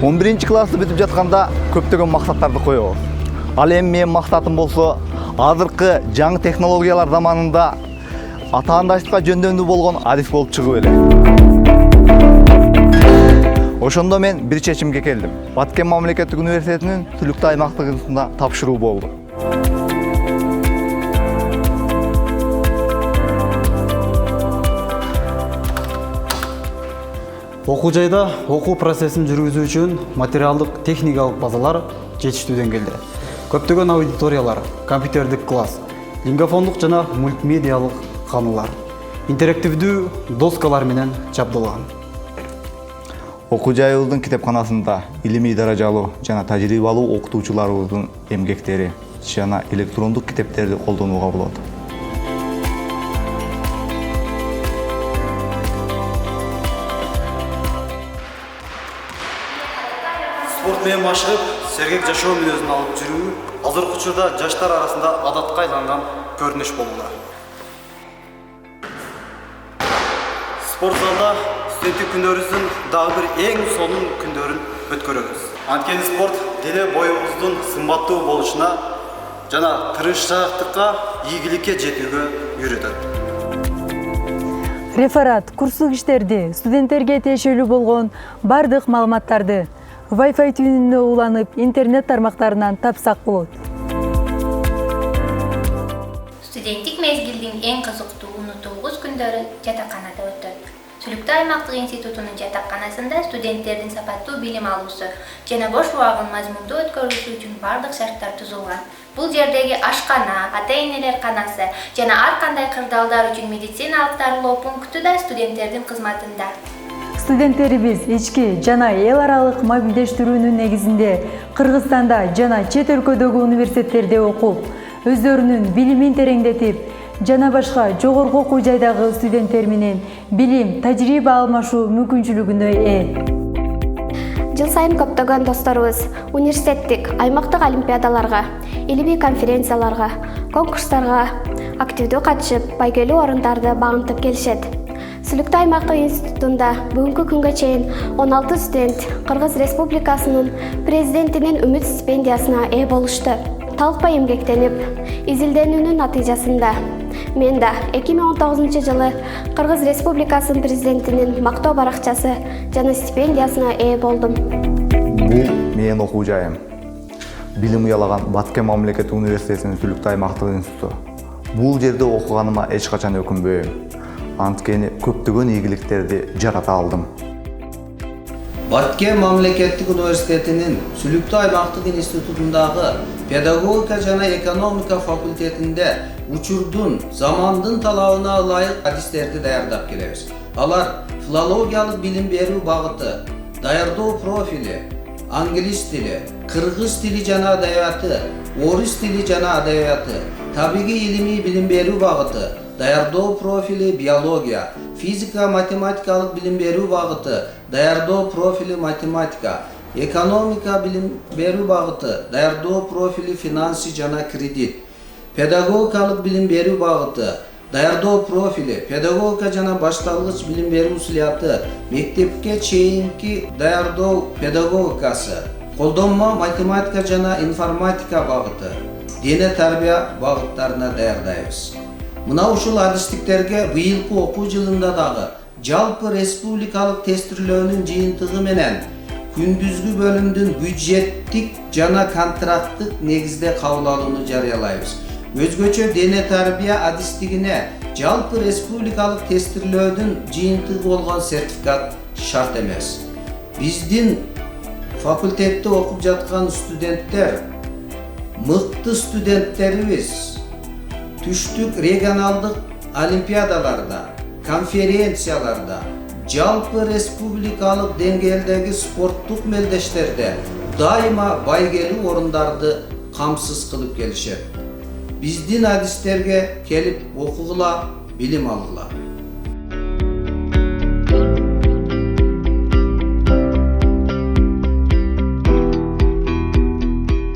11 классты бүтүп жатканда көптөгөн максаттарды коебуз. Ал эми менин максатым болсо, азыркы жаңы технологиялар заманында атаандаштыкка жөндөмдүү болгон адис болуп чыгып эле. Ошондо мен бир чечимге келдим. Баткен мамлекеттик университетинин Түлүктүү аймактык институтуна тапшыруу болду. Окуу жайда окуу процессин жүргүзүү үчүн материалдык техникалык базалар жетиштүү деңгээлде. Көптөгөн аудиториялар, компьютердик класс, лингофондук жана мультмедиалык каналар, интерактивдүү доскалар менен жабдылган. Окуу жайыбыздын китепканасында илимий даражалуу жана тажрыйбалуу окутуучуларыбыздын эмгектери жана электрондук китептерди колдонууга болот. Спорт менен машыгып, сергек жашоо мүнөзүн алып жүрүү азыркы учурда жаштар арасында адатка айланган көрүнүш болууда. Спорт залда студенттик күндөрүбүздүн дагы бир эң сонун күндөрүн өткөрөбүз. Анткени спорт дене боюбуздун сымбаттуу болушуна жана тырышчаактыкка, ийгиликке жетүүгө үйрөтөт. Реферат, курстук иштерди, студенттерге тиешелүү болгон бардык маалыматтарды Wi-Fi түйүнүнө уланып, интернет тармактарынан тапсак болот. Студенттик мезгилдин эң кызыктуу унутулгус күндөрү жатаканада өтөт. Түлүктүү аймактык институтунун жатаканасында студенттердин сапаттуу билим алуусу жана бош убагын мазмундуу өткөрүүсү үчүн бардык шарттар тузулган. Бул жердеги ашкана, ата-энелер канасы жана ар кандай кырдаалдар үчүн медициналык дарылоо пункту да студенттердин кызматында. Студенттерибиз ички жана эл аралык мобилдештирүүнүн негизинде Кыргызстанда жана чет өлкөдөгү университеттерде окуп, өздөрүнүн билимин тереңдетип, жана башка жогорку окуу жайдагы студенттер менен билим, тажрыйба алмашуу мүмкүнчүлүгүнө ээ. Жыл сайын көптөгөн досторубуз университеттик, аймактык олимпиадаларга, илимий конференцияларга, конкурстарга активдүү катышып, байгелүү орундарды багынтып келишет. Түлүктүү аймактык институтунда бүгүнкү күнгө чейин 16 студент Кыргыз Республикасынын президентинин үмүт стипендиясына ээ болушту. Талыкпай эмгектенип, изилденүүнүн натыйжасында мен да 2019 жылы Кыргыз Республикасынын президентинин мактоо баракчасы жана стипендиясына ээ болдум. Бул менин окуу жайым. Билим уялаган Баткен мамлекеттик университетинин Түлүктүү аймактык институту. Бул жерде окуганыма эч качан өкүнбөйм. Анткени көптөгөн ийгиликтерди жарата алдым. Баткен мамлекеттик университетинин Түлүктүү аймактык институтундагы педагогика жана экономика факультетинде учурдун, замандын талабына ылайык адистерди даярдап келебиз. Алар филологиялык билим берүү багыты, даярдоо профили, англис тили, кыргыз тили жана адабияты, орус тили жана адабияты, табигый илимий билим берүү багыты, даярдоо профили биология, физика, математикалык билим берүү багыты, даярдоо профили математика, экономика билим берүү багыты, даярдоо профили финансы жана кредит, педагогикалык билим берүү багыты, даярдоо профили педагогика жана башталгыч билим берүү усулаты, мектепке чейинки даярдоо педагогикасы, колдонма математика жана информатика багыты, дене тарбия багыттарына даярдайбыз. Мына ушул адистиктерге быйылкы окуу жылында дагы жалпы республикалык тестирлөөнүн жыйынтыгы менен күндүзгү бөлүмдүн бюджеттик жана контракттык негизде кабыл алууну жарыялайбыз. Өзгөчө дене тарбия адистигине жалпы республикалык тестирлөөдүн жыйынтыгы болгон сертификат шарт эмес. Биздин факультетте окуп жаткан студенттер мыкты студенттерибиз түштүк регионалдык олимпиадаларда, конференцияларда, жалпы республикалык деңгээлдеги спорттук мелдештерде дайыма байгелүү орундарды камсыз кылып келишет. Биздин адистерге келип окугула, билим алгыла.